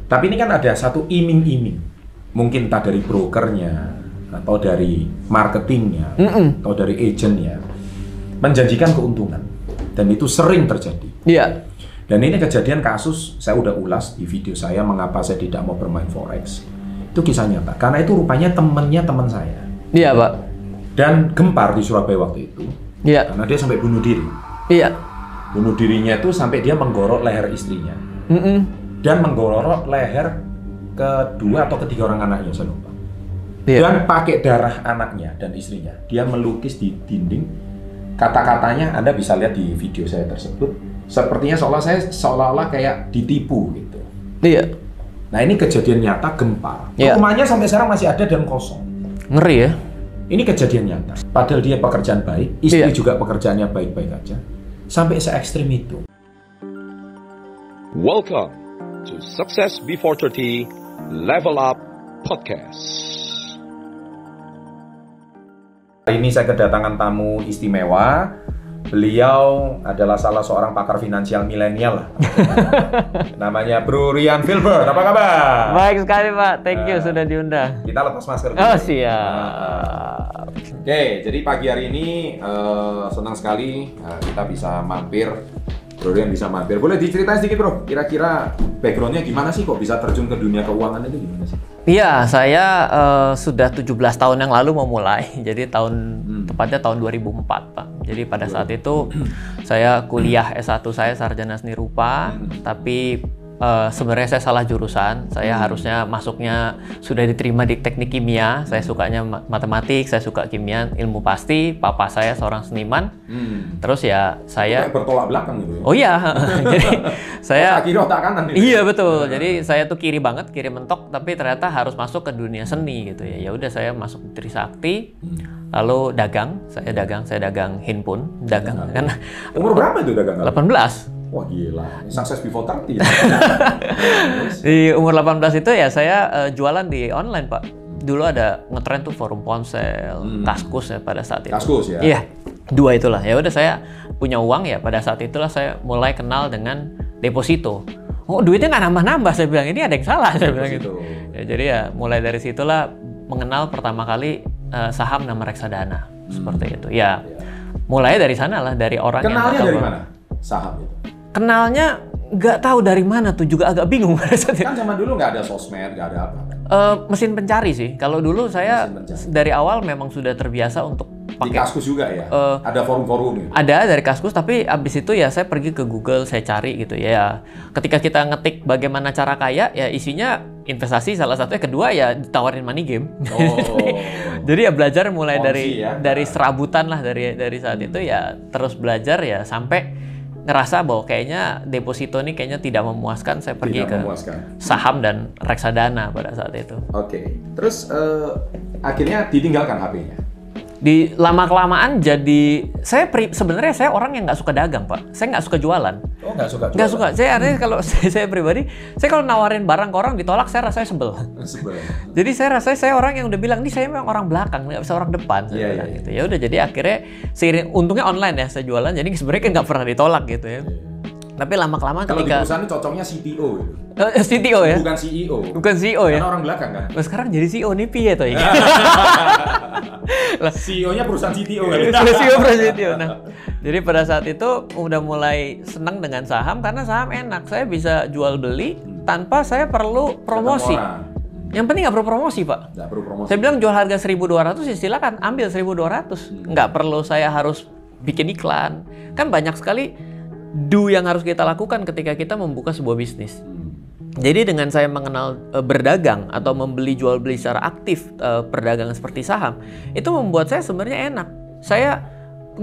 Tapi ini kan ada satu iming-iming, mungkin entah dari brokernya, atau dari marketingnya, atau dari agentnya, menjanjikan keuntungan. Dan itu sering terjadi. Iya. Dan ini kejadian kasus, saya udah ulas di video saya, mengapa saya tidak mau bermain Forex. Itu kisah nyata, karena itu rupanya temennya teman saya. Iya, Pak. Dan gempar di Surabaya waktu itu, Iya. karena dia sampai bunuh diri. Iya. Bunuh dirinya itu sampai dia menggorok leher istrinya. Dan menggorok leher kedua atau ketiga orang anaknya, saya lupa. Iya. Dan pakai darah anaknya dan istrinya. Dia melukis di dinding. Kata-katanya Anda bisa lihat di video saya tersebut. Sepertinya seolah-olah kayak ditipu gitu. Iya. Nah ini kejadian nyata gempar. Iya. Rumahnya sampai sekarang masih ada dan kosong. Ngeri ya. Ini kejadian nyata. Padahal dia pekerjaan baik, istri Iya. juga pekerjaannya baik-baik aja. Sampai se-ekstrim itu. Welcome to Success Before 30 Level Up Podcast. Hari ini saya kedatangan tamu istimewa. Beliau adalah salah seorang pakar finansial milenial lah. Namanya Bro Rian Filbert. Apa kabar? Baik sekali, Pak. Thank you sudah diundang. Kita lepas masker dulu. Oh, siap. Oke, jadi pagi hari ini senang sekali kita bisa mampir. Bro Rian bisa mampir. Boleh diceritain sedikit, Bro? Kira-kira background-nya gimana sih kok bisa terjun ke dunia keuangan itu gimana sih? Iya, saya sudah 17 tahun yang lalu memulai. Jadi tepatnya tahun 2004, Pak. Jadi pada saat itu saya kuliah S1 saya sarjana seni rupa, tapi sebenarnya saya salah jurusan. Saya harusnya masuknya sudah diterima di teknik kimia. Saya sukanya matematik, saya suka kimia, ilmu pasti. Papa saya seorang seniman. Terus ya saya kayak bertolak belakang gitu ya? Oh iya, jadi saya otak kiri otak kanan gitu. Iya betul. Jadi saya tuh kiri banget, kiri mentok, tapi ternyata harus masuk ke dunia seni gitu ya. Ya udah saya masuk di Trisakti, lalu dagang. Saya dagang handphone, dagang kan. Umur berapa itu dagang? 18. Wah gila, sukses before 30. Di umur 18 itu ya saya jualan di online, Pak. Dulu ada ngetren tuh forum ponsel, Kaskus ya pada saat itu. Kaskus ya? Iya, dua itulah. Ya udah saya punya uang ya pada saat itulah saya mulai kenal dengan deposito. Oh duitnya nggak nambah-nambah, saya bilang ini ada yang salah, saya bilang gitu. Ya, jadi ya mulai dari situlah mengenal pertama kali saham nama reksadana seperti itu. Ya mulai dari sana lah, dari orang kenalnya yang dari mana saham itu? Kenalnya nggak tahu dari mana tuh, juga agak bingung pada saat itu. Kan zaman dulu nggak ada sosmed, nggak ada apa. Mesin pencari sih. Kalau dulu saya dari awal memang sudah terbiasa untuk pakai. Di Kaskus juga ya? Ada forum-forum gitu? Ada dari Kaskus, tapi abis itu ya saya pergi ke Google, saya cari gitu ya. Ketika kita ngetik bagaimana cara kaya, ya isinya investasi salah satunya, kedua ya ditawarin money game. Jadi ya belajar mulai dari serabutan lah dari saat itu ya, terus belajar ya sampai ngerasa bahwa kayaknya deposito ini kayaknya tidak memuaskan, saya pergi ke saham dan reksadana pada saat itu. Oke. Terus akhirnya ditinggalkan HP-nya? Di lama-kelamaan jadi sebenarnya saya orang yang nggak suka dagang, Pak. Saya nggak suka jualan. Oh, nggak suka jualan? Nggak suka. Saya artinya kalau saya pribadi, saya kalau nawarin barang ke orang ditolak, saya rasanya sebel. Jadi saya rasanya saya orang yang udah bilang, ini saya memang orang belakang, nggak bisa orang depan. Saya bilang gitu. Ya udah, jadi akhirnya untungnya online ya saya jualan, jadi sebenarnya kan nggak pernah ditolak gitu ya. Tapi lama-kelamaan kalau ketika... di perusahaan ini cocoknya CTO gitu. CTO ya? Bukan CEO. Bukan CEO ya? Karena orang belakang kan? Nah, sekarang jadi CEO nih piye toh ini? CEO-nya perusahaan CTO kan? CEO perusahaan CTO. Nah, jadi pada saat itu udah mulai senang dengan saham karena saham enak. Saya bisa jual beli tanpa saya perlu promosi. Yang penting nggak perlu promosi, Pak. Nggak perlu promosi. Saya bilang jual harga 1.200 ya silakan ambil 1.200. Nggak perlu saya harus bikin iklan. Kan banyak sekali yang harus kita lakukan ketika kita membuka sebuah bisnis. Jadi dengan saya mengenal berdagang atau membeli jual beli secara aktif perdagangan seperti saham, itu membuat saya sebenarnya enak. Saya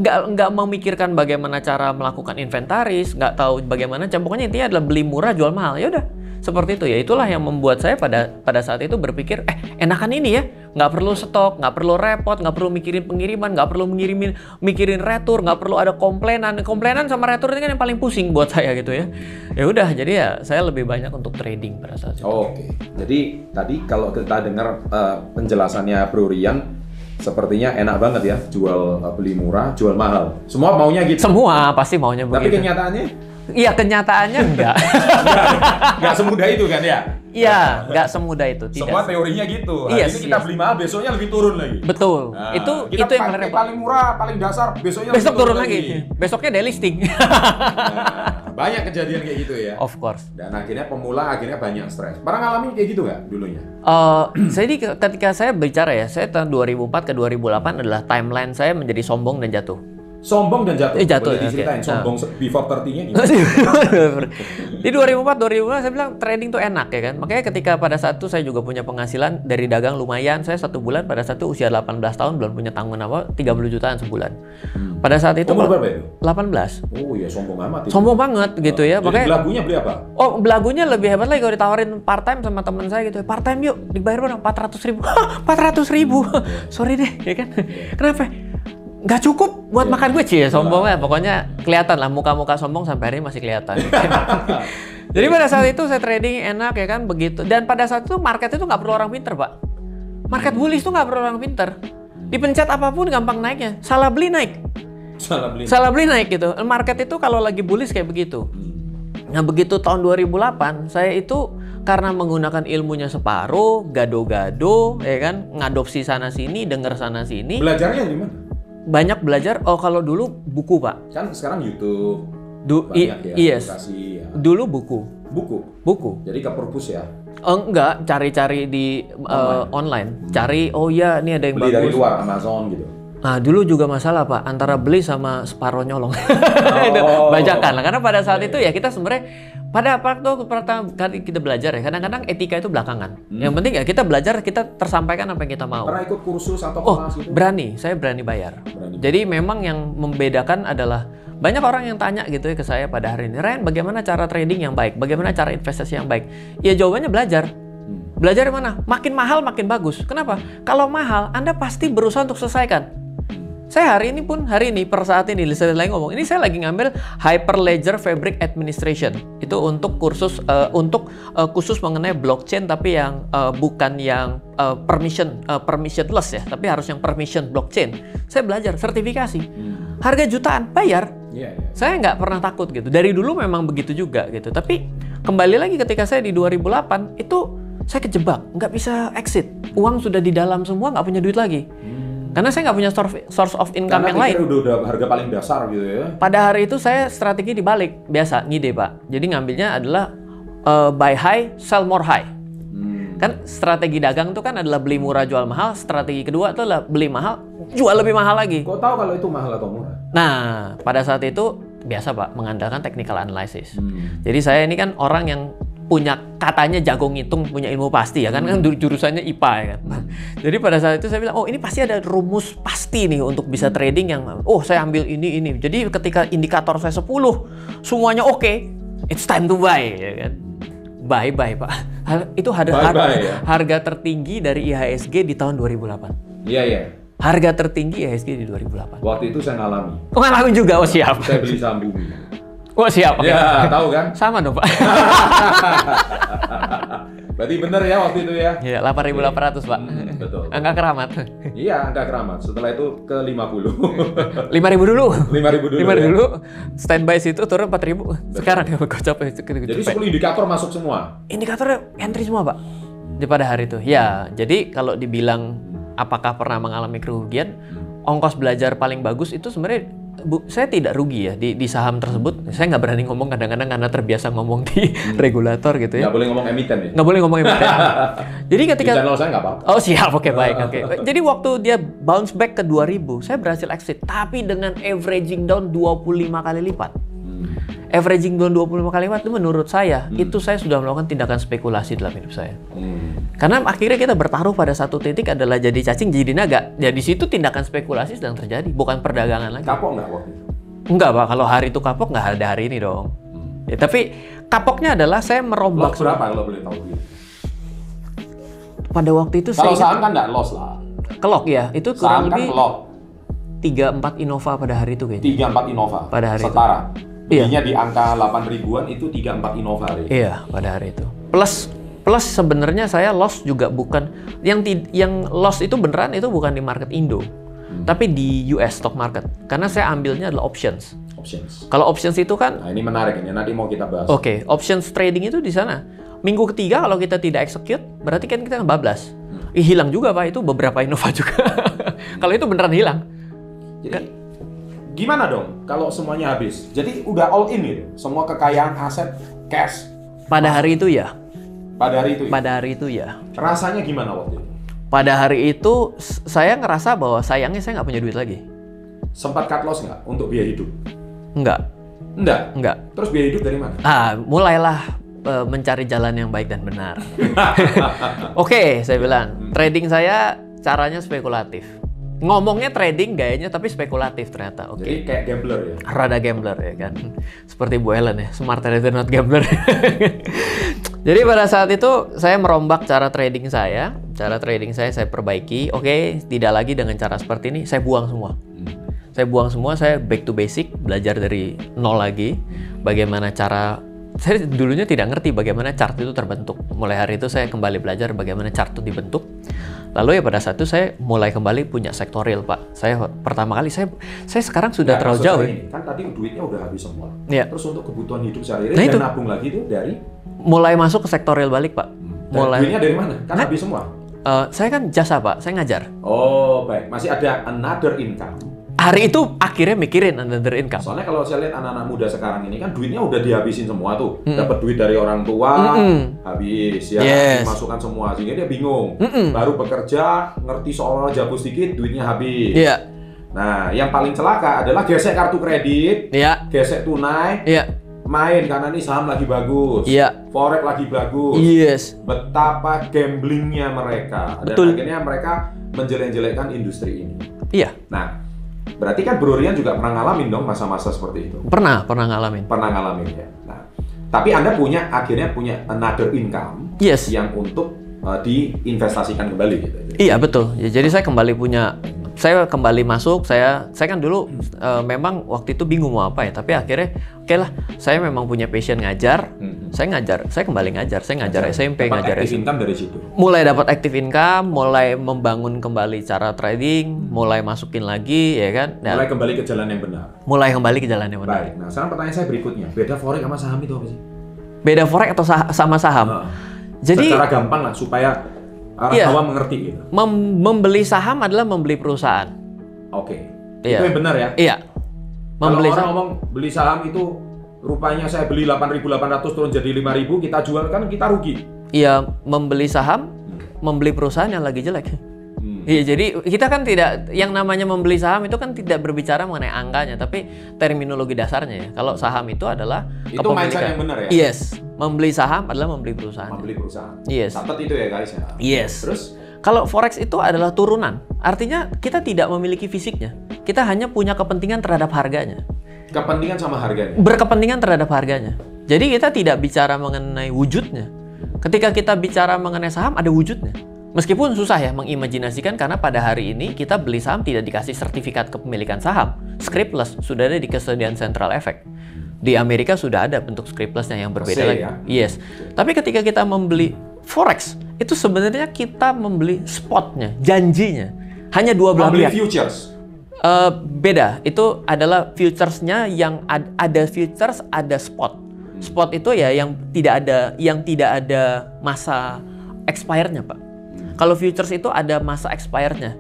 nggak memikirkan bagaimana cara melakukan inventaris, nggak tahu bagaimana. Pokoknya intinya adalah beli murah jual mahal. Ya udah seperti itu ya. Itulah yang membuat saya pada saat itu berpikir enakan ini ya. Nggak perlu stok, nggak perlu repot, nggak perlu mikirin pengiriman, nggak perlu mikirin retur, nggak perlu ada komplainan sama retur ini kan yang paling pusing buat saya gitu ya. Ya udah, jadi ya saya lebih banyak untuk trading pada saat itu. Oke. Jadi tadi kalau kita dengar penjelasannya Bro Rian, sepertinya enak banget ya, jual beli murah, jual mahal. Semua maunya gitu. Semua pasti maunya begitu. Tapi kenyataannya? Iya, kenyataannya enggak. Enggak semudah itu kan ya? Iya, nggak semudah itu. Tidak. Semua teorinya gitu. Hari Yes, ini kita yes. beli mahal, besoknya lebih turun lagi. Betul. Nah, itu kita yang pakai repot. paling murah, paling dasar, besoknya Besok lebih turun lagi. Besoknya delisting. Nah, banyak kejadian kayak gitu ya. Of course. Dan akhirnya pemula akhirnya banyak stres. Pernah ngalamin kayak gitu nggak dulunya? Jadi ketika saya bicara ya, saya tahun 2004 ke 2008 adalah timeline saya menjadi sombong dan jatuh. Sombong dan jatuh. Jatuh, Boleh diceritain oke. sombong before 30-nya gimana? Di 2004 saya bilang trading tuh enak ya kan. Makanya ketika pada saat itu saya juga punya penghasilan dari dagang lumayan. Saya 1 bulan pada saat itu usia 18 tahun belum punya tanggungan apa 30 jutaan sebulan. Pada saat itu Umur berapa itu? 18. Oh iya sombong amat itu. Sombong banget gitu ya. Jadi Makanya belagunya beli apa? oh, belagunya lebih hebat lagi kalau ditawarin part time sama teman saya gitu. Part time yuk, dibayar berapa? 400.000. 400.000. Sorry deh, ya kan? Kenapa? Nggak cukup buat makan gue, cie. Sombong ya. Pokoknya kelihatan lah muka-muka sombong sampai hari ini masih kelihatan. Jadi pada saat itu saya trading enak ya kan begitu. Dan pada saat itu market itu nggak perlu orang pinter, Pak. Market bullish itu nggak perlu orang pinter. Dipencet apapun gampang naiknya. Salah beli naik. Salah beli naik gitu. Market itu kalau lagi bullish kayak begitu. Nah begitu tahun 2008 saya itu karena menggunakan ilmunya separuh, gado-gado, ya kan, ngadopsi sana sini, denger sana sini. Belajarnya di mana? Banyak belajar. Oh kalau dulu buku Pak. Kan sekarang YouTube. Banyak ya, Yes. edukasi ya. Dulu buku. Buku. Jadi ke perpus ya. Enggak, cari-cari di online. Cari, oh ya ini ada yang Beli dari bagus. luar Amazon gitu. Nah dulu juga masalah Pak, antara beli sama separuh nyolong. Itu bajakan lah. Karena pada saat itu ya kita sebenarnya pada waktu pertama kali kita belajar ya, kadang-kadang etika itu belakangan. Yang penting ya kita belajar, kita tersampaikan apa yang kita mau. Pernah ikut kursus atau Oh, kelas gitu? saya berani bayar. Berani. Jadi memang yang membedakan adalah banyak orang yang tanya gitu ya ke saya pada hari ini, Ren, bagaimana cara trading yang baik? Bagaimana cara investasi yang baik? Ya jawabannya belajar. Belajar mana? Makin mahal makin bagus. Kenapa? Kalau mahal, Anda pasti berusaha untuk selesaikan. Saya hari ini per saat ini saya lagi ngomong, ini saya lagi ngambil Hyperledger Fabric Administration. Itu untuk kursus khusus mengenai blockchain tapi yang bukan yang permissionless ya, tapi harus yang permission blockchain. Saya belajar sertifikasi. Harga jutaan, bayar. Iya. Saya nggak pernah takut gitu. Dari dulu memang begitu juga gitu. Tapi kembali lagi ketika saya di 2008 itu saya kejebak, nggak bisa exit. Uang sudah di dalam semua, nggak punya duit lagi. Karena saya nggak punya source of income yang lain. Karena udah harga paling dasar gitu ya. Pada hari itu saya strategi dibalik. Biasa, ngide Pak. Jadi ngambilnya adalah buy high, sell more high. Kan strategi dagang itu kan adalah beli murah, jual mahal. Strategi kedua itu adalah beli mahal, jual lebih mahal lagi. Kok tahu kalau itu mahal atau murah? Nah, pada saat itu biasa Pak, mengandalkan technical analysis. Jadi saya ini kan orang yang punya katanya jago ngitung, punya ilmu pasti ya kan, kan jurusannya IPA ya kan. Jadi pada saat itu saya bilang, oh ini pasti ada rumus pasti nih untuk bisa trading yang, oh saya ambil ini. Jadi ketika indikator saya 10, semuanya oke, it's time to buy ya kan. Buy Pak. Itu harga tertinggi dari IHSG di tahun 2008. Iya. Harga tertinggi IHSG di 2008. Waktu itu saya ngalami. Oh, ngalamin juga, oh siap. Saya beli saham bumi. Oh siap. Ya, tahu kan? Sama dong Pak. Berarti bener ya waktu itu ya? Iya, 8.800 Pak. Betul. Angka keramat. Iya, angka keramat. Setelah itu ke 50. 5.000 dulu. 5.000 dulu. 5.000 ya? dulu. Standby situ turun 4.000. Sekarang ya gocap. Jadi 10 indikator masuk semua. Indikatornya entry semua Pak. Di pada hari itu. Ya, jadi kalau dibilang apakah pernah mengalami kerugian, ongkos belajar paling bagus itu sebenarnya saya tidak rugi ya di saham tersebut. Saya nggak berani ngomong kadang-kadang karena terbiasa ngomong di regulator gitu ya. Nggak boleh ngomong emiten ya? Nggak boleh ngomong emiten. Jadi ketika di channel saya nggak apa-apa. Oh siap, oke baik, oke. Jadi waktu dia bounce back ke 2000, saya berhasil exit, tapi dengan averaging down 25 kali lipat. Averaging down 25 kali lipat itu menurut saya, itu saya sudah melakukan tindakan spekulasi dalam hidup saya. Karena akhirnya kita bertaruh pada satu titik adalah jadi cacing, jadi naga. Ya di situ tindakan spekulasi sedang terjadi, bukan perdagangan lagi. Kapok nggak waktu itu? Enggak Pak, kalau hari itu kapok nggak ada hari ini dong. Ya, tapi kapoknya adalah saya merombak. Loss berapa kalau boleh tahu? Pada waktu itu Kalau saya saham kan nggak loss lah. kelok ya, itu Saham kurang kan lebih kelok. 3-4 Innova pada hari itu kayaknya. 3-4 Innova. Pada hari itu. setara. Iya. Belinya di angka 8 ribuan itu 3-4 Innova hari. Iya, pada hari itu. Plus sebenarnya saya loss juga bukan yang loss itu beneran itu bukan di market Indo. Tapi di US stock market. Karena saya ambilnya adalah options. Options. Kalau options itu kan Nah, ini menarik ini nanti mau kita bahas. oke, options trading itu di sana. minggu ketiga kalau kita tidak execute, berarti kan kita bablas. Hilang juga Pak, itu beberapa Innova juga. Kalau itu beneran hilang. Jadi gimana dong kalau semuanya habis? Jadi udah all in gitu, semua kekayaan, aset, cash. Pada hari itu ya. Pada hari itu. Pada hari itu ya. Rasanya gimana waktu itu? Pada hari itu saya ngerasa bahwa sayangnya saya nggak punya duit lagi. Sempat cut loss nggak untuk biaya hidup? Enggak. Terus biaya hidup dari mana? Mulailah mencari jalan yang baik dan benar. Oke, saya bilang trading saya caranya spekulatif. Ngomongnya trading gayanya tapi spekulatif ternyata. Oke. Jadi kayak gambler ya? Rada gambler ya kan. Seperti Bu Ellen ya, smart trader not gambler. Jadi pada saat itu saya merombak cara trading saya. Cara trading saya perbaiki. Oke, tidak lagi dengan cara seperti ini, saya buang semua. Saya buang semua, saya back to basic, belajar dari nol lagi. Bagaimana cara, saya dulunya tidak ngerti bagaimana chart itu terbentuk. Mulai hari itu saya kembali belajar bagaimana chart itu dibentuk. Lalu ya pada saat itu saya mulai kembali punya sektorial Pak. Saya pertama kali, saya sekarang sudah terlalu jauh ya. Kan tadi duitnya udah habis semua. Ya. Terus untuk kebutuhan hidup sehari-hari dan nabung lagi itu dari? Mulai masuk ke sektorial balik Pak. Duitnya dari mana? Kan habis semua. Saya kan jasa Pak, saya ngajar. Oh baik, masih ada another income. Hari itu akhirnya mikirin another income. Soalnya kalau saya lihat anak-anak muda sekarang ini kan duitnya udah dihabisin semua tuh. Dapat duit dari orang tua, habis ya, dimasukkan semua. Sehingga dia bingung. Baru bekerja, ngerti soal jago sedikit, duitnya habis. Iya. Nah, yang paling celaka adalah gesek kartu kredit, gesek tunai, main karena ini saham lagi bagus, forex lagi bagus. Yes. Betapa gamblingnya mereka. Dan akhirnya mereka menjelek-jelekkan industri ini. Iya. Nah, berarti kan Bro Rian juga pernah ngalamin dong masa-masa seperti itu? Pernah ngalamin. Pernah ngalamin ya. Nah, tapi Anda akhirnya punya another income yang untuk diinvestasikan kembali gitu. Iya betul. Ya, jadi saya kembali masuk. Saya kan dulu memang waktu itu bingung mau apa ya. Tapi akhirnya oke lah. Saya memang punya passion ngajar. Saya kembali ngajar. Saya ngajar SMP, ngajar active income dari situ. Mulai dapat active income, mulai membangun kembali cara trading, mulai masukin lagi ya kan. Mulai kembali ke jalan yang benar. Baik. Nah, sekarang pertanyaan saya berikutnya. Beda forex sama saham itu apa sih? Beda forex atau sama saham? Jadi secara gampang lah supaya orang awam mengerti gitu. Membeli saham adalah membeli perusahaan. Oke. Itu yang benar ya? Iya. Kalau orang ngomong beli saham itu rupanya saya beli 8.800 turun jadi 5.000, kita jual kan kita rugi. Iya, membeli saham, membeli perusahaan yang lagi jelek. Iya, jadi kita kan tidak, yang namanya membeli saham itu kan tidak berbicara mengenai angkanya, tapi terminologi dasarnya ya. Kalau saham itu adalah itu mindset yang benar ya? Yes, membeli saham adalah membeli perusahaan. Membeli perusahaan. Yes. Catat itu ya guys ya. Yes. Terus? Kalau forex itu adalah turunan, artinya kita tidak memiliki fisiknya, kita hanya punya kepentingan terhadap harganya. Kepentingan sama harganya? Berkepentingan terhadap harganya. Jadi kita tidak bicara mengenai wujudnya. Ketika kita bicara mengenai saham, ada wujudnya. Meskipun susah ya mengimajinasikan karena pada hari ini kita beli saham tidak dikasih sertifikat kepemilikan saham. Scriptless sudah ada di kesediaan Central Effect. Di Amerika sudah ada bentuk scriptlessnya yang berbeda lagi. Ya? Yes. Tapi ketika kita membeli forex, itu sebenarnya kita membeli spotnya, janjinya. Hanya dua belah pihak. Membeli futures? Beda. Itu adalah futuresnya yang ada futures, ada spot. Spot itu ya yang tidak ada masa expirednya, Pak. Kalau futures itu ada masa expirednya.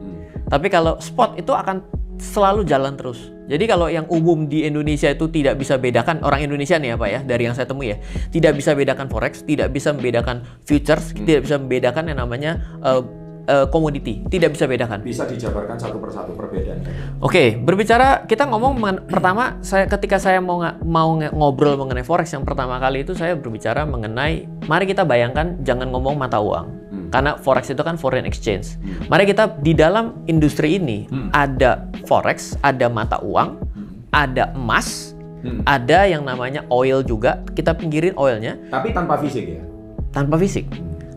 Tapi kalau spot itu akan selalu jalan terus. Jadi kalau yang umum di Indonesia itu tidak bisa bedakan, orang Indonesia nih ya Pak ya, dari yang saya temui ya, tidak bisa bedakan forex, tidak bisa membedakan futures, tidak bisa membedakan yang namanya komoditi, tidak bisa bedakan. Bisa dijabarkan satu persatu perbedaannya. Oke, berbicara kita ngomong pertama, ketika saya mau ngobrol mengenai forex yang pertama kali itu saya berbicara mengenai, mari kita bayangkan jangan ngomong mata uang. Karena forex itu kan foreign exchange. Mari kita di dalam industri ini ada forex, ada mata uang, ada emas, ada yang namanya oil juga. Kita pinggirin oilnya. Tapi tanpa fisik ya? Tanpa fisik.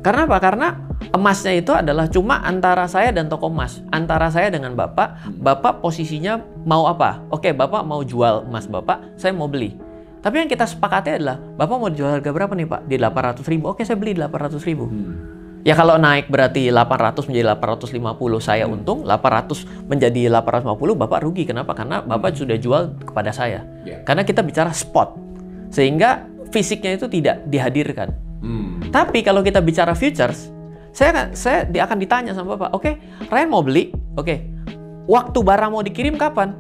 Karena apa? Karena emasnya itu adalah cuma antara saya dan toko emas. Antara saya dengan Bapak. Bapak posisinya mau apa? Oke, Bapak mau jual emas Bapak, saya mau beli. Tapi yang kita sepakati adalah, Bapak mau jual harga berapa nih Pak? Di 800.000. Oke, saya beli 800.000. Ya kalau naik berarti 800 menjadi 850 saya untung, 800 menjadi 850 Bapak rugi. Kenapa? Karena Bapak sudah jual kepada saya. Karena kita bicara spot. Sehingga fisiknya itu tidak dihadirkan. Tapi kalau kita bicara futures, saya akan ditanya sama Bapak, oke, Ryan mau beli, oke, waktu barang mau dikirim kapan?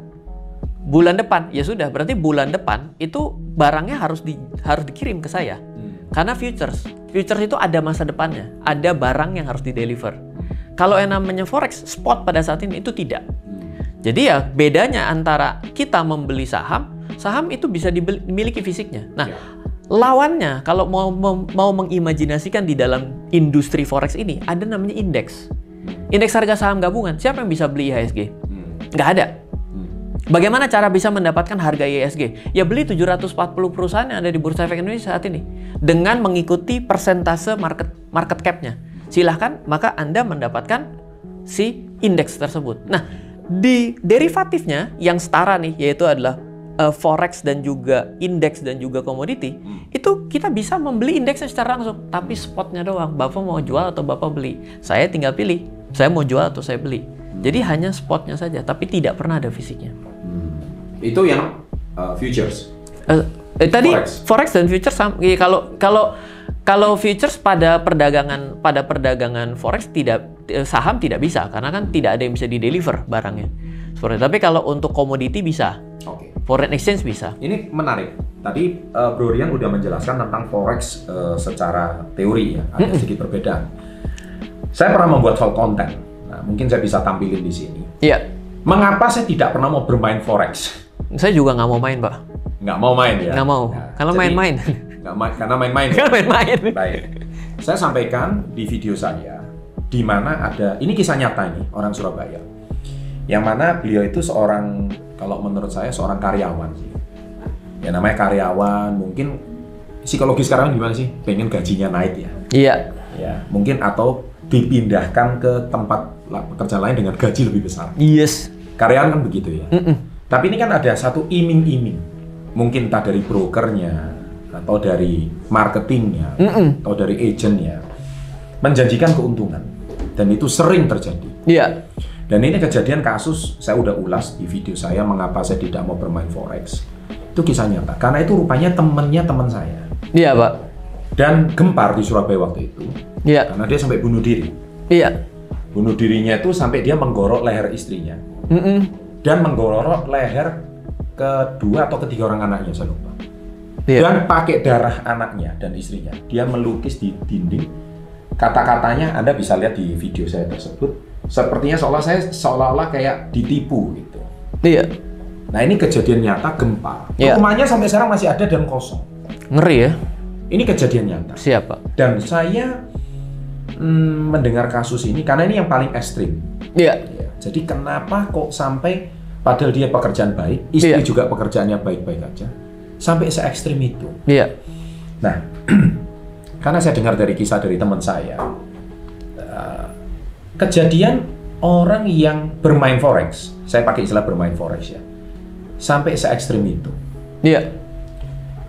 Bulan depan. Ya sudah, berarti bulan depan itu barangnya harus dikirim ke saya. Karena futures itu ada masa depannya, ada barang yang harus di-deliver. Kalau yang namanya forex spot pada saat ini itu tidak. Jadi ya bedanya antara kita membeli saham itu bisa dimiliki fisiknya. Nah, lawannya kalau mau mengimajinasikan di dalam industri forex ini ada namanya indeks. Indeks harga saham gabungan. Siapa yang bisa beli IHSG? Nggak ada. Bagaimana cara bisa mendapatkan harga IHSG? Ya beli 740 perusahaan yang ada di Bursa Efek Indonesia saat ini dengan mengikuti persentase market cap-nya. Silahkan, maka Anda mendapatkan si indeks tersebut. Nah, di derivatifnya yang setara nih, yaitu adalah forex dan juga indeks dan juga komoditi, itu kita bisa membeli indeksnya secara langsung, tapi spotnya doang. Bapak mau jual atau Bapak beli? Saya tinggal pilih, saya mau jual atau saya beli. Jadi hanya spotnya saja, tapi tidak pernah ada fisiknya. Itu yang futures. Tadi forex dan futures kalau futures pada perdagangan forex saham tidak bisa karena kan tidak ada yang bisa di-deliver barangnya. Seperti tapi kalau untuk komoditi bisa. Oke. Foreign exchange bisa. Ini menarik. Tadi Bro Rian udah menjelaskan tentang forex secara teori ya, ada sedikit perbedaan. Saya pernah membuat soal konten. Nah, mungkin saya bisa tampilin di sini. Iya. Mengapa saya tidak pernah mau bermain forex? Saya juga nggak mau main, Pak. Nggak mau main ya? Nggak mau. Nah, Kalau main-main. Karena main-main. Ya? Karena main-main. Baik. Saya sampaikan di video saya, di mana ada, ini kisah nyata ini, orang Surabaya. Yang mana beliau itu seorang, kalau menurut saya seorang karyawan sih. Ya namanya karyawan, mungkin psikologi sekarang gimana sih? Pengen gajinya naik ya? Iya. Ya, mungkin atau dipindahkan ke tempat pekerjaan lain dengan gaji lebih besar. Yes. Karyawan kan begitu ya. Tapi ini kan ada satu iming-iming, mungkin entah dari brokernya atau dari marketingnya atau dari agentnya, menjanjikan keuntungan, dan itu sering terjadi. Iya. Dan ini kejadian kasus saya udah ulas di video saya mengapa saya tidak mau bermain forex. Itu kisah nyata. Karena itu rupanya temennya teman saya. Iya, Pak. Dan gempar di Surabaya waktu itu. Iya. Karena dia sampai bunuh diri. Iya. Bunuh dirinya itu sampai dia menggorok leher istrinya. Dan menggorok leher kedua atau ketiga orang anaknya, saya lupa. Iya. Dan pakai darah anaknya dan istrinya. Dia melukis di dinding. Kata-katanya Anda bisa lihat di video saya tersebut. Sepertinya seolah-olah kayak ditipu gitu. Iya. Nah ini kejadian nyata gempa. Iya. Rumahnya sampai sekarang masih ada dan kosong. Ngeri ya. Ini kejadian nyata. Siapa? Dan saya mendengar kasus ini karena ini yang paling ekstrim. Iya. Ya, jadi kenapa kok sampai padahal dia pekerjaan baik, istri Iya. juga pekerjaannya baik-baik aja, sampai se ekstrim itu. Iya. Nah, karena saya dengar dari kisah dari teman saya, kejadian orang yang bermain forex, saya pakai istilah bermain forex ya, sampai se ekstrim itu. Iya.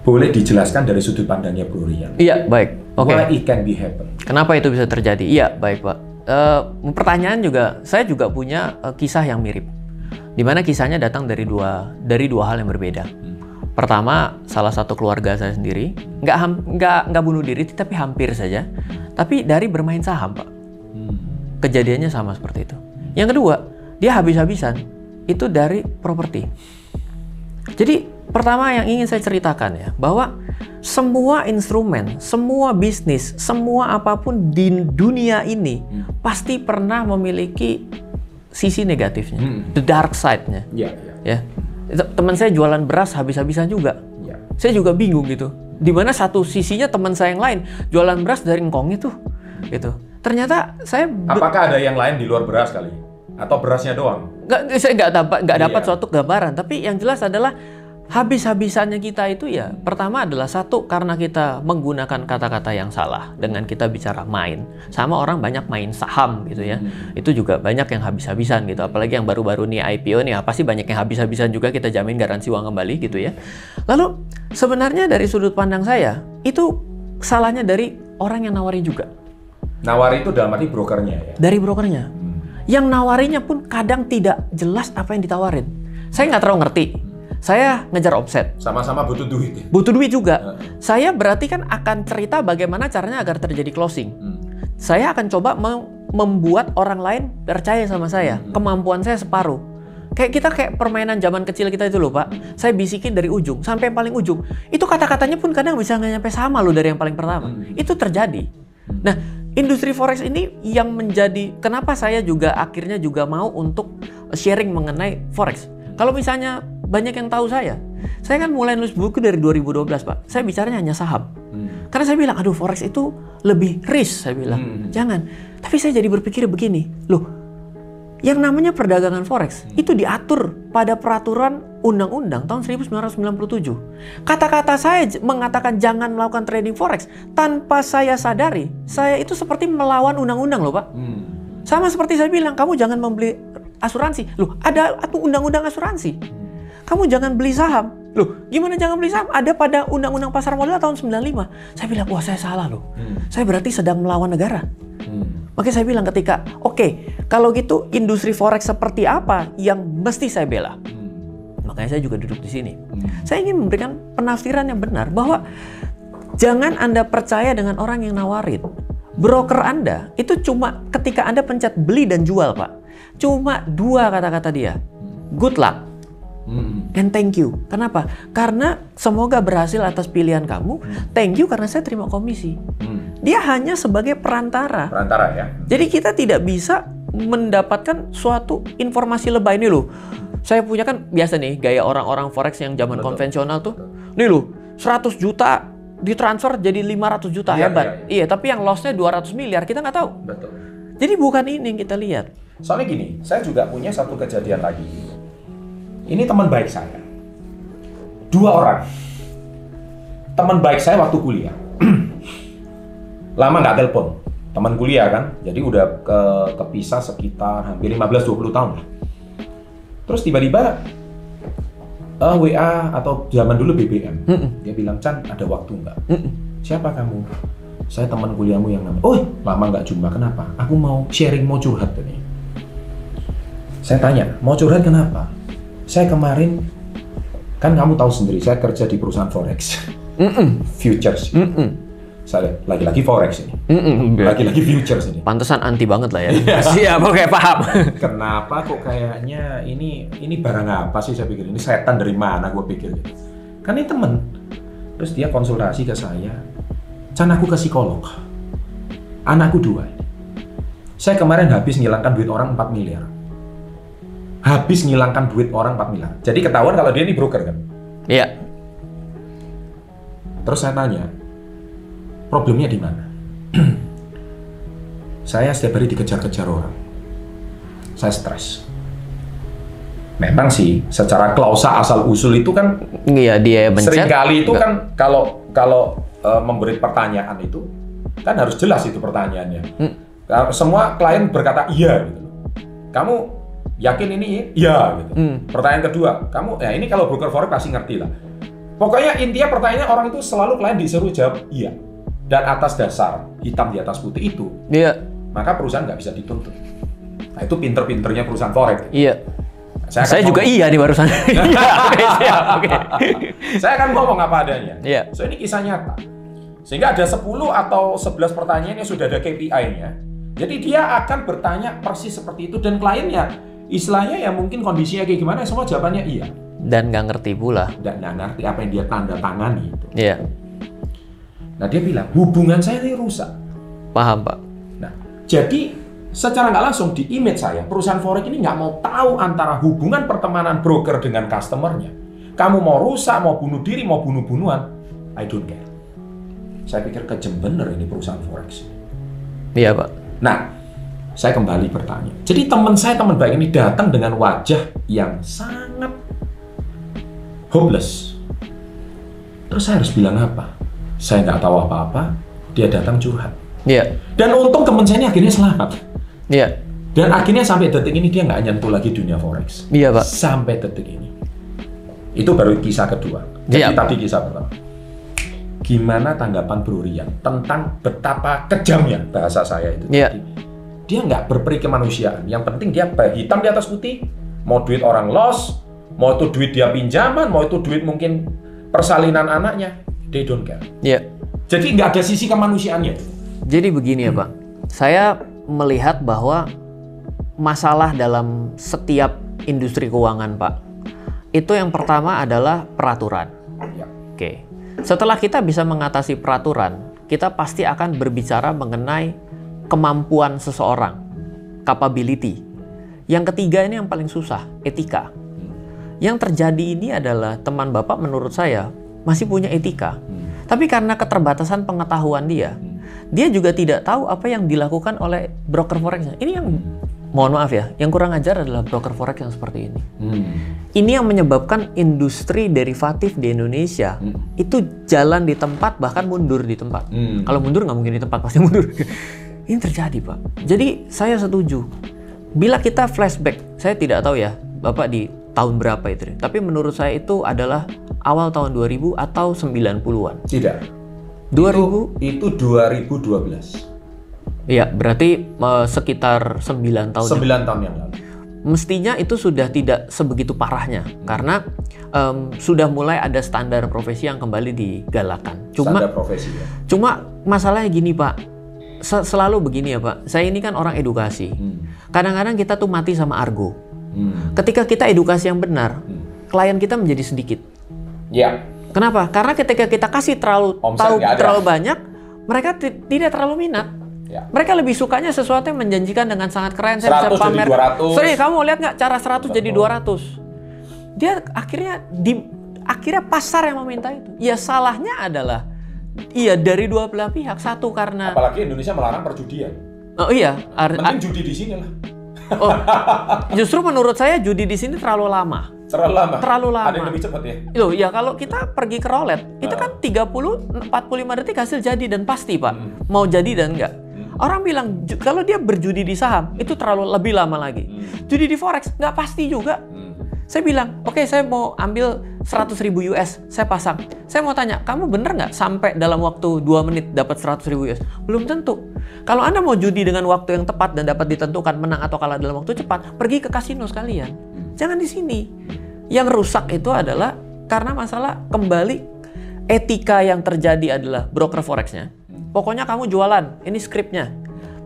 Boleh dijelaskan dari sudut pandangnya Bro Rian? Iya, baik. Oke. Why it can be happen? Kenapa itu bisa terjadi? Iya, baik, Pak. Pertanyaan juga, saya juga punya kisah yang mirip. Di mana kisahnya datang dari dua hal yang berbeda. Pertama, salah satu keluarga saya sendiri nggak bunuh diri, tapi hampir saja. Tapi dari bermain saham, Pak. Kejadiannya sama seperti itu. Yang kedua, dia habis-habisan itu dari properti. Jadi pertama yang ingin saya ceritakan ya, bahwa semua instrumen, semua bisnis, semua apapun di dunia ini pasti pernah memiliki sisi negatifnya, the dark side-nya. Iya. Ya. Teman saya jualan beras habis-habisan juga. Ya. Saya juga bingung gitu. Di mana satu sisinya teman saya yang lain jualan beras dari ngkong itu, gitu. Ternyata saya Apakah ada yang lain di luar beras kali? Atau berasnya doang? saya nggak dapat suatu gambaran. Tapi yang jelas adalah habis-habisannya kita itu ya, pertama adalah satu karena kita menggunakan kata-kata yang salah dengan kita bicara main. Sama orang banyak main saham gitu ya. Itu juga banyak yang habis-habisan gitu. Apalagi yang baru-baru nih IPO nih, pasti banyak yang habis-habisan juga, kita jamin garansi uang kembali gitu ya. Lalu sebenarnya dari sudut pandang saya, itu salahnya dari orang yang nawarin juga. Nawari itu dalam arti brokernya ya? Dari brokernya. Yang nawarinya pun kadang tidak jelas apa yang ditawarin. Saya nggak terlalu ngerti. Saya ngejar omset. Sama-sama butuh duit ya? Butuh duit juga. Saya berarti kan akan cerita bagaimana caranya agar terjadi closing. Saya akan coba membuat orang lain percaya sama saya. Kemampuan saya separuh. Kayak permainan zaman kecil kita itu loh, Pak. Saya bisikin dari ujung sampai yang paling ujung. Itu kata-katanya pun kadang bisa nggak nyampe sama loh dari yang paling pertama. Itu terjadi. Nah, industri forex ini yang menjadi kenapa saya juga akhirnya juga mau untuk sharing mengenai forex. Kalau misalnya banyak yang tahu saya kan mulai nulis buku dari 2012, Pak. Saya bicaranya hanya saham. Karena saya bilang, aduh forex itu lebih risk, saya bilang. Jangan. Tapi saya jadi berpikir begini, loh, yang namanya perdagangan forex itu diatur pada peraturan undang-undang tahun 1997. Kata-kata saya mengatakan jangan melakukan trading forex tanpa saya sadari, saya itu seperti melawan undang-undang loh, Pak. Sama seperti saya bilang, kamu jangan membeli asuransi. Loh, ada undang-undang asuransi. Kamu jangan beli saham. Loh, gimana jangan beli saham? Ada pada undang-undang pasar modal tahun 95. Saya bilang, wah saya salah loh. Saya berarti sedang melawan negara. Makanya saya bilang ketika, oke, kalau gitu industri forex seperti apa yang mesti saya bela? Makanya saya juga duduk di sini. Saya ingin memberikan penafsiran yang benar bahwa jangan Anda percaya dengan orang yang nawarin. Broker Anda itu cuma ketika Anda pencet beli dan jual, Pak. Cuma 2 kata-kata dia. Good luck. And thank you. Kenapa? Karena semoga berhasil atas pilihan kamu. Thank you karena saya terima komisi. Dia hanya sebagai perantara. Perantara ya. Jadi kita tidak bisa mendapatkan suatu informasi lebay ini loh. Saya punya kan biasa nih gaya orang-orang forex yang zaman konvensional tuh. Nih loh, 100 juta ditransfer jadi 500 juta, hebat. Iya, tapi yang lossnya 200 miliar kita nggak tahu. Betul. Jadi bukan ini yang kita lihat. Soalnya gini, saya juga punya satu kejadian lagi. Ini teman baik saya. 2 orang. Teman baik saya waktu kuliah. Lama nggak telepon. Teman kuliah kan. Jadi udah kepisah sekitar hampir 15-20 tahun lah. Terus tiba-tiba WA atau zaman dulu BBM. Dia bilang, Chan, ada waktu nggak? Siapa kamu? Saya teman kuliahmu yang namanya. Oh, lama nggak jumpa. Kenapa? Aku mau sharing, mau curhat ini. Saya tanya, mau curhat kenapa? Saya kemarin, kan kamu tahu sendiri, saya kerja di perusahaan forex, futures. Saya lagi-lagi forex ini, lagi-lagi futures ini. Pantesan anti banget lah ya. Siap, oke, paham. Kenapa kok kayaknya ini barang apa sih? Saya pikir ini setan dari mana? Gue pikir. Kan ini temen. Terus dia konsultasi ke saya. Can, aku ke psikolog. Anakku 2. Saya kemarin habis ngilangkan duit orang 4 miliar. Habis ngilangkan duit orang 4 miliar. Jadi ketahuan kalau dia ini broker kan? Iya. Terus saya tanya, problemnya di mana? Saya setiap hari dikejar-kejar orang. Saya stres. Memang sih, secara klausa asal usul itu kan, iya, dia mencet. Seringkali itu kan kalau memberi pertanyaan itu kan harus jelas itu pertanyaannya. Semua klien berkata iya gitu. Kamu yakin ini? Iya gitu. Pertanyaan kedua, kamu ya ini kalau broker forex pasti ngerti lah. Pokoknya intinya pertanyaannya orang itu selalu klien disuruh jawab iya. Dan atas dasar hitam di atas putih itu, iya, maka perusahaan nggak bisa dituntut. Nah, itu pinter-pinternya perusahaan forex. Iya. Saya juga iya nih barusan. Iya, oke. Saya akan ngomong apa adanya. Iya. So ini kisah nyata. Sehingga ada 10 atau 11 pertanyaan yang sudah ada KPI-nya. Jadi dia akan bertanya persis seperti itu dan kliennya istilahnya ya mungkin kondisinya kayak gimana semua jawabannya iya. Dan nggak ngerti pula. Dan nggak ngerti apa yang dia tanda tangani itu. Iya. Nah dia bilang hubungan saya ini rusak. Paham, Pak. Nah jadi secara nggak langsung di image saya perusahaan forex ini nggak mau tahu antara hubungan pertemanan broker dengan customernya. Kamu mau rusak, mau bunuh diri, mau bunuh-bunuhan, I don't care. Saya pikir kejem bener ini perusahaan forex. Iya, Pak. Nah, saya kembali bertanya. Jadi teman baik ini datang dengan wajah yang sangat hopeless. Terus saya harus bilang apa? Saya nggak tahu apa-apa. Dia datang curhat. Iya. Dan untung teman saya ini akhirnya selamat. Iya. Dan akhirnya sampai detik ini dia nggak nyentuh lagi dunia forex. Iya, Pak. Sampai detik ini. Itu baru kisah kedua. Jadi Iya. tadi kisah pertama. Gimana tanggapan Bro Rian tentang betapa kejamnya bahasa saya itu Iya. tadi. Dia nggak berperi kemanusiaan. Yang penting dia hitam di atas putih. Mau duit orang loss, mau itu duit dia pinjaman, mau itu duit mungkin persalinan anaknya, they don't care. Iya. Jadi nggak ada sisi kemanusiaannya. Jadi begini ya Pak, saya melihat bahwa masalah dalam setiap industri keuangan Pak, itu yang pertama adalah peraturan. Ya. Oke. Setelah kita bisa mengatasi peraturan, kita pasti akan berbicara mengenai kemampuan seseorang, capability. Yang ketiga ini yang paling susah, etika. Yang terjadi ini adalah teman Bapak menurut saya masih punya etika. Tapi karena keterbatasan pengetahuan dia juga tidak tahu apa yang dilakukan oleh broker forex. Ini yang, mohon maaf ya, yang kurang ajar adalah broker forex yang seperti ini. Ini yang menyebabkan industri derivatif di Indonesia itu jalan di tempat, bahkan mundur di tempat. Kalau mundur nggak mungkin di tempat, pasti mundur. Ini terjadi Pak. Jadi saya setuju. Bila kita flashback, saya tidak tahu ya Bapak di tahun berapa itu, tapi menurut saya itu adalah awal tahun 2000 atau 90-an. Tidak. 2000 itu 2012. Iya, berarti sekitar 9 tahun. 9 tahun yang lalu. Mestinya itu sudah tidak sebegitu parahnya karena sudah mulai ada standar profesi yang kembali digalakan. Standar profesi ya. Cuma masalahnya gini Pak, selalu begini ya Pak. Saya ini kan orang edukasi. Kadang-kadang kita tuh mati sama argo. Ketika kita edukasi yang benar, klien kita menjadi sedikit. Ya. Kenapa? Karena ketika kita kasih terlalu banyak, mereka tidak terlalu minat. Ya. Mereka lebih sukanya sesuatu yang menjanjikan dengan sangat keren. 100 saya bisa pamer. jadi 200. Sorry, kamu lihat nggak cara 100 jadi 200? Dia akhirnya pasar yang meminta itu. Ya salahnya adalah dari dua belah pihak. Satu karena apalagi Indonesia melarang perjudian. Oh iya, mending judi di sini lah. Oh, justru menurut saya judi di sini terlalu lama. Terlalu lama. Ada yang lebih cepat ya? Loh, ya kalau kita pergi ke roulette, itu kan 30-45 detik hasil jadi dan pasti Pak. Mau jadi dan enggak. Orang bilang kalau dia berjudi di saham, itu terlalu lebih lama lagi. Judi di forex, nggak pasti juga. Saya bilang, oke, saya mau ambil 100.000 US, saya pasang. Saya mau tanya, kamu bener nggak sampai dalam waktu 2 menit dapat 100.000 US? Belum tentu. Kalau Anda mau judi dengan waktu yang tepat dan dapat ditentukan menang atau kalah dalam waktu cepat, pergi ke kasino sekalian. Jangan di sini. Yang rusak itu adalah karena masalah kembali etika yang terjadi adalah broker forexnya. Pokoknya kamu jualan, ini skripnya.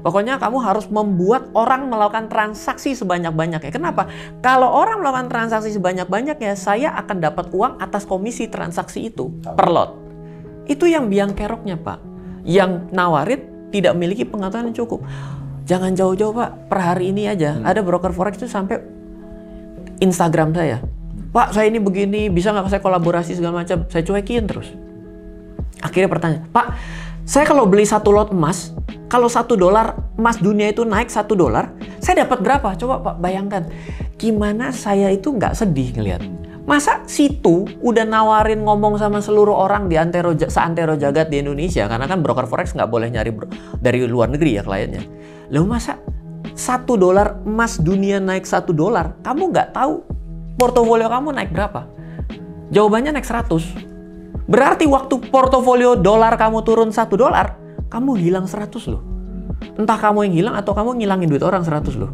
Pokoknya kamu harus membuat orang melakukan transaksi sebanyak-banyaknya. Kenapa? Kalau orang melakukan transaksi sebanyak-banyaknya, saya akan dapat uang atas komisi transaksi itu per lot. Itu yang biang keroknya Pak. Yang nawarin tidak memiliki pengetahuan yang cukup. Jangan jauh-jauh Pak. Per hari ini aja ada broker forex itu sampai Instagram saya. Pak, saya ini begini, bisa nggak saya kolaborasi segala macam? Saya cuekin terus. Akhirnya pertanyaan, Pak, saya kalau beli 1 lot emas, kalau $1 emas dunia itu naik $1, saya dapat berapa? Coba Pak bayangkan. Gimana saya itu nggak sedih ngelihat. Masa situ udah nawarin ngomong sama seluruh orang di seantero jagat di Indonesia, karena kan broker forex nggak boleh nyari dari luar negeri ya kliennya. Lalu masa $1 emas dunia naik $1, kamu nggak tahu portofolio kamu naik berapa? Jawabannya naik 100. Berarti waktu portofolio dolar kamu turun $1, kamu hilang 100 loh. Entah kamu yang hilang atau kamu ngilangin duit orang 100 loh.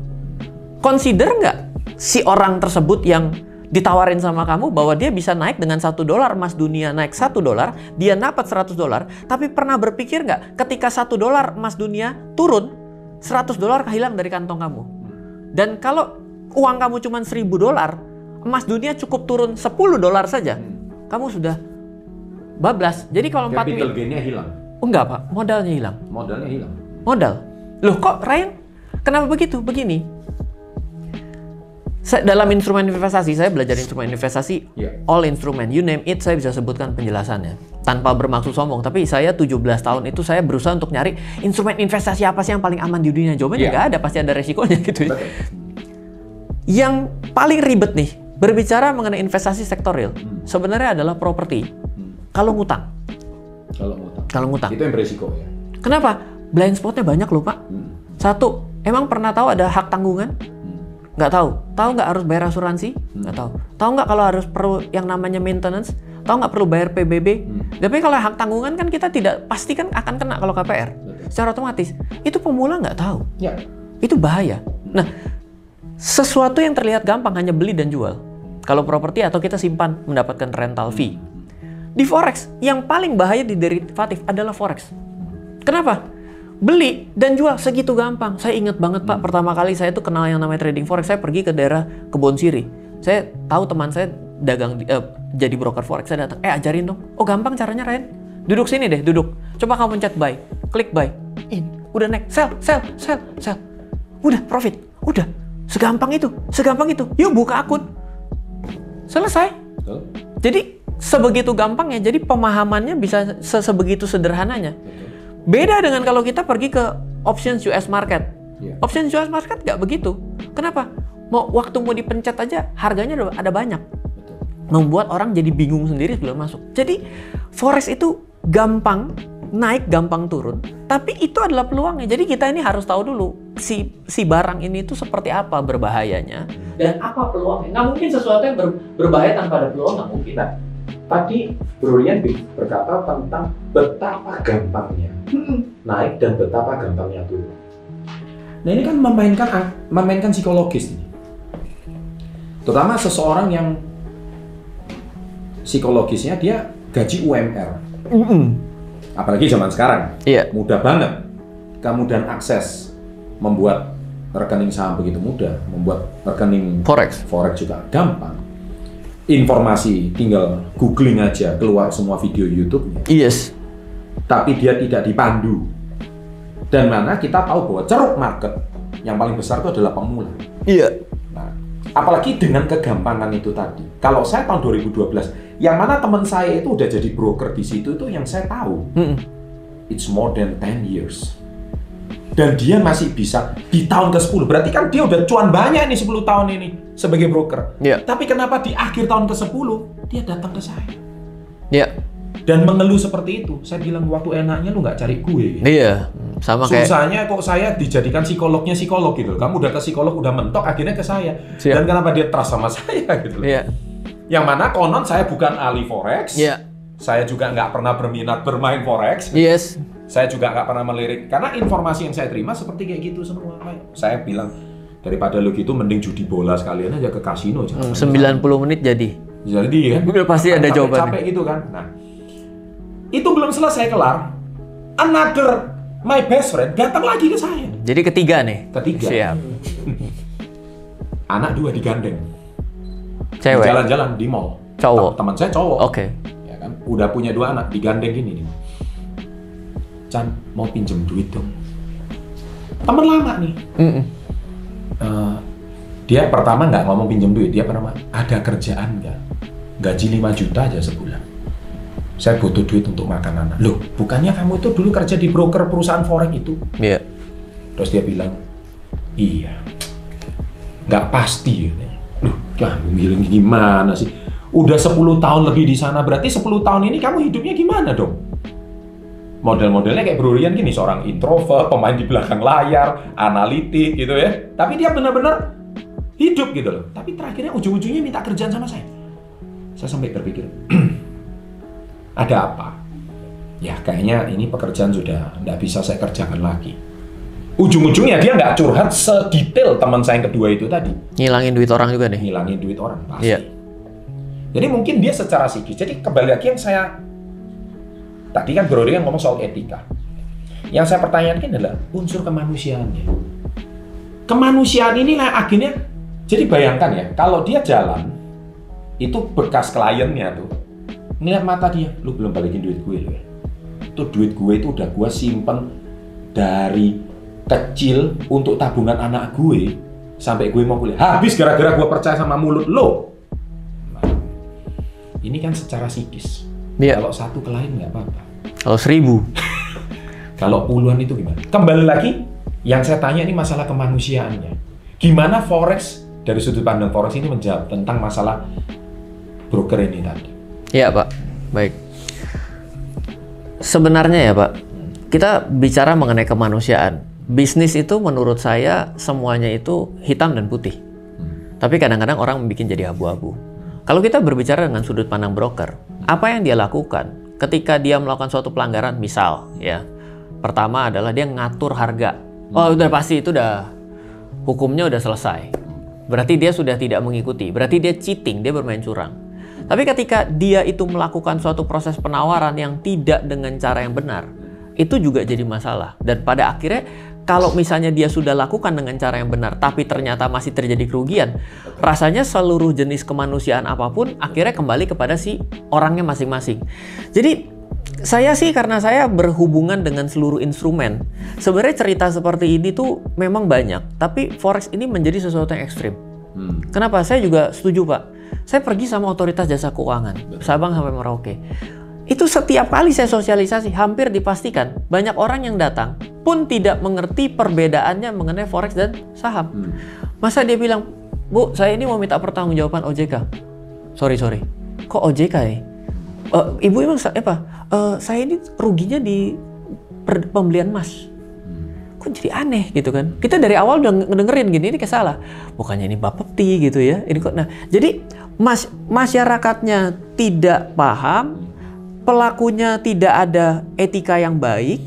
Consider nggak si orang tersebut yang ditawarin sama kamu bahwa dia bisa naik dengan $1 emas dunia naik $1, dia dapat $100, tapi pernah berpikir nggak ketika $1 emas dunia turun, $100 hilang dari kantong kamu. Dan kalau uang kamu cuma $1.000, emas dunia cukup turun $10 saja, kamu sudah bablas. Jadi kalau 4 capital gain-nya hilang. Oh enggak Pak, modalnya hilang. Modalnya hilang. Modal. Loh kok Ryan? Kenapa begitu? Begini. Dalam instrumen investasi, saya belajar instrumen investasi, all instrumen, you name it, saya bisa sebutkan penjelasannya. Tanpa bermaksud sombong, tapi saya 17 tahun itu saya berusaha untuk nyari instrumen investasi apa sih yang paling aman di dunia. Jawabannya nggak ada, pasti ada resikonya gitu ya. Yang paling ribet nih, berbicara mengenai investasi sektor real, sebenarnya adalah properti. Kalau ngutang. Kalau ngutang. Itu yang beresiko ya. Kenapa? Blind spotnya banyak loh Pak. Satu, emang pernah tahu ada hak tanggungan? Nggak tahu. Tahu nggak harus bayar asuransi? Nggak tahu. Tahu nggak kalau harus perlu yang namanya maintenance? Tahu nggak perlu bayar PBB? Tapi kalau hak tanggungan kan kita tidak pasti kan akan kena kalau KPR. Secara otomatis. Itu pemula nggak tahu. Ya. Itu bahaya. Nah, sesuatu yang terlihat gampang hanya beli dan jual. Kalau properti atau kita simpan mendapatkan rental fee. Di forex, yang paling bahaya di derivatif adalah forex. Kenapa? Beli dan jual segitu gampang. Saya ingat banget Pak, pertama kali saya tuh kenal yang namanya trading forex, saya pergi ke daerah Kebon Siri. Saya tahu teman saya dagang jadi broker forex, saya datang, ajarin dong. Oh gampang caranya Ryan. Duduk sini deh, duduk. Coba kamu pencet buy, klik buy, in, udah naik, sell. Udah profit, udah. Segampang itu. Yuk buka akun. Selesai. Jadi sebegitu gampangnya, jadi pemahamannya bisa sebegitu sederhananya. Beda dengan kalau kita pergi ke options US market. Options US market nggak begitu. Kenapa? Waktu mau dipencet aja harganya ada banyak. Membuat orang jadi bingung sendiri sebelum masuk. Jadi forex itu gampang naik, gampang turun. Tapi itu adalah peluangnya. Jadi kita ini harus tahu dulu si barang ini tuh seperti apa berbahayanya dan apa peluangnya. Nggak mungkin sesuatu yang berbahaya tanpa ada peluang, nggak mungkin. Nah, tadi Bro Rian berkata tentang betapa gampangnya naik dan betapa gampangnya turun. Nah ini kan memainkan psikologis ini. Terutama seseorang yang psikologisnya dia gaji UMR. Apalagi zaman sekarang, mudah banget. Kemudian akses membuat rekening saham begitu mudah, membuat rekening forex juga gampang. Informasi tinggal googling aja keluar semua video YouTube-nya. Yes. Tapi dia tidak dipandu. Dan mana kita tahu bahwa ceruk market yang paling besar itu adalah pemula. Iya. Nah, apalagi dengan kegampangan itu tadi. Kalau saya tahun 2012, yang mana teman saya itu udah jadi broker di situ itu yang saya tahu. It's more than 10 years. Dan dia masih bisa di tahun ke-10. Berarti kan dia udah cuan banyak nih 10 tahun ini sebagai broker. Tapi kenapa di akhir tahun ke-10 dia datang ke saya? Dan mengeluh seperti itu. Saya bilang waktu enaknya lu nggak cari gue. Sama kayak susahnya kok saya dijadikan psikolognya psikolog gitu. Kamu udah ke psikolog udah mentok akhirnya ke saya. Dan kenapa dia trust sama saya gitu. Yang mana konon saya bukan ahli forex. Saya juga nggak pernah berminat bermain forex. Saya juga nggak pernah melirik, karena informasi yang saya terima seperti kayak gitu semua. Saya bilang, daripada lo gitu mending judi bola sekalian aja ke kasino. 90 menit jadi. Jadi kan? Pasti ada jawabannya. Capek gitu kan. Nah, itu belum selesai kelar. Another, my best friend datang lagi ke saya. Jadi ketiga nih? Ketiga. Siap. Anak 2 digandeng. Cewek? Jalan-jalan di mall. Cowok? Teman saya cowok. Oke. Ya kan? Udah punya 2 anak, digandeng gini nih. Chan, mau pinjem duit dong. Temen lama nih. Dia pertama nggak ngomong pinjem duit, dia pertama ada kerjaan nggak? Gaji 5 juta aja sebulan. Saya butuh duit untuk makan anak. Loh, bukannya kamu itu dulu kerja di broker perusahaan forex itu? Terus dia bilang, iya. Nggak pasti. Loh, kamu bilang gimana sih? Udah 10 tahun lebih di sana, berarti 10 tahun ini kamu hidupnya gimana dong? Model-modelnya kayak Bro Rian gini, seorang introvert, pemain di belakang layar, analitik gitu ya. Tapi dia benar-benar hidup gitu loh. Tapi terakhirnya ujung-ujungnya minta kerjaan sama saya. Saya sampai berpikir, ada apa? Ya kayaknya ini pekerjaan sudah nggak bisa saya kerjakan lagi. Ujung-ujungnya dia nggak curhat sedetail teman saya yang kedua itu tadi. Ngilangin duit orang juga nih? Ngilangin duit orang, pasti. Jadi mungkin dia secara psikis. Jadi kembali lagi yang saya tadi kan Bro Rian ngomong soal etika. Yang saya pertanyakan adalah unsur kemanusiaannya. Kemanusiaan inilah akhirnya, jadi bayangkan ya, kalau dia jalan, itu bekas kliennya tuh, ngeliat mata dia, lu belum balikin duit gue loh ya. Itu duit gue itu udah gue simpen dari kecil untuk tabungan anak gue, sampai gue mau kuliah. Habis gara-gara gue percaya sama mulut lo. Nah, ini kan secara psikis. Kalau 1 klien nggak apa-apa. Kalau 1000? Kalau puluhan itu gimana? Kembali lagi, yang saya tanya ini masalah kemanusiaannya. Gimana forex dari sudut pandang forex ini menjawab tentang masalah broker ini tadi? Iya Pak, baik. Sebenarnya ya Pak, kita bicara mengenai kemanusiaan. Bisnis itu menurut saya semuanya itu hitam dan putih. Tapi kadang-kadang orang membuat jadi abu-abu. Kalau kita berbicara dengan sudut pandang broker, apa yang dia lakukan ketika dia melakukan suatu pelanggaran, misal ya, pertama adalah dia ngatur harga. Oh udah pasti itu udah hukumnya udah selesai. berarti dia sudah tidak mengikuti, berarti dia cheating, dia bermain curang. Tapi ketika dia itu melakukan suatu proses penawaran yang tidak dengan cara yang benar, itu juga jadi masalah. Dan pada akhirnya kalau misalnya dia sudah lakukan dengan cara yang benar, tapi ternyata masih terjadi kerugian, rasanya seluruh jenis kemanusiaan apapun akhirnya kembali kepada si orangnya masing-masing. Jadi saya sih, karena saya berhubungan dengan seluruh instrumen, sebenarnya cerita seperti ini tuh memang banyak, tapi Forex ini menjadi sesuatu yang ekstrim. Kenapa? Saya juga setuju, Pak. Saya pergi sama otoritas jasa keuangan, Sabang sampai Merauke. Itu setiap kali saya sosialisasi, hampir dipastikan banyak orang yang datang pun tidak mengerti perbedaannya mengenai Forex dan saham. Masa dia bilang, Bu, saya ini mau minta pertanggungjawaban OJK. Sorry. Kok OJK ya? Ibu emang saya ini ruginya di pembelian emas. Kok jadi aneh gitu kan? Kita dari awal udah ngedengerin gini, ini kayak salah. Bukannya ini Bapepti gitu ya. Ini kok. Nah, jadi masyarakatnya tidak paham, pelakunya tidak ada etika yang baik,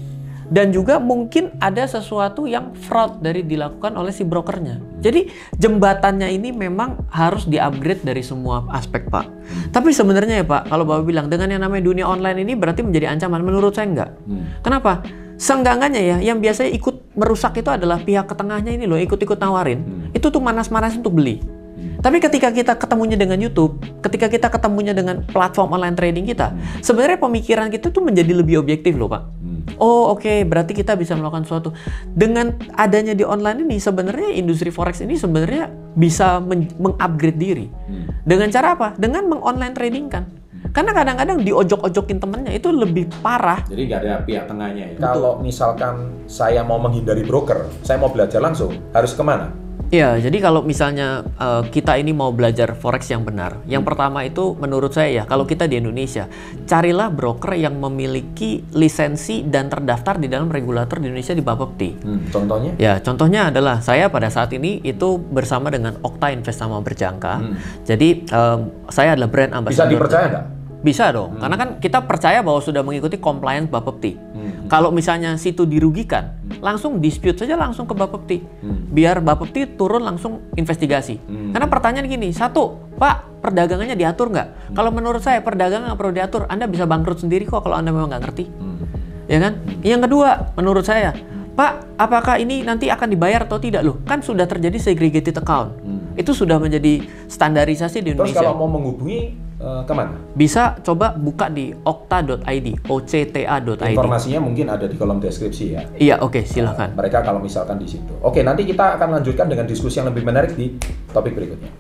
dan juga mungkin ada sesuatu yang fraud dari dilakukan oleh si brokernya. Jadi jembatannya ini memang harus di-upgrade dari semua aspek, Pak. Tapi sebenarnya ya Pak, kalau Bapak bilang dengan yang namanya dunia online ini berarti menjadi ancaman, menurut saya enggak. Kenapa? Seenggaknya ya, yang biasanya ikut merusak itu adalah pihak ketengahnya ini loh, ikut-ikut nawarin. Itu tuh manas-manas untuk beli. Tapi ketika kita ketemunya dengan YouTube, ketika kita ketemunya dengan platform online trading kita, sebenarnya pemikiran kita tuh menjadi lebih objektif loh Pak. Oh oke, berarti kita bisa melakukan sesuatu. Dengan adanya di online ini, sebenarnya industri Forex ini sebenarnya bisa mengupgrade diri. Dengan cara apa? Dengan meng-online trading kan. Karena kadang-kadang diojok-ojokin temennya itu lebih parah. Jadi nggak ada pihak tengahnya ya. Kalau misalkan saya mau menghindari broker, saya mau belajar langsung, harus kemana? Iya, jadi kalau misalnya kita ini mau belajar Forex yang benar, yang pertama itu menurut saya ya, kalau kita di Indonesia, carilah broker yang memiliki lisensi dan terdaftar di dalam regulator di Indonesia di Bapepti. Contohnya? Ya, contohnya adalah saya pada saat ini itu bersama dengan Okta Investama Berjangka. Jadi saya adalah brand ambassador. Bisa dipercaya nggak? Bisa dong, karena kan kita percaya bahwa sudah mengikuti compliance Bapepti. Kalau misalnya situ dirugikan, langsung dispute saja langsung ke Bapepti. Biar Bapepti turun langsung investigasi. Karena pertanyaan gini, satu, Pak, perdagangannya diatur nggak? Kalau menurut saya perdagangan nggak perlu diatur, Anda bisa bangkrut sendiri kok kalau Anda memang nggak ngerti. Ya kan? Yang kedua, menurut saya, Pak, apakah ini nanti akan dibayar atau tidak? Loh, kan sudah terjadi segregated account. Itu sudah menjadi standarisasi di Indonesia. Terus kalau mau menghubungi kemana? Bisa coba buka di okta.id, octa.id. Informasinya mungkin ada di kolom deskripsi ya. Iya, oke, silakan. Mereka kalau misalkan di situ. Oke, nanti kita akan lanjutkan dengan diskusi yang lebih menarik di topik berikutnya.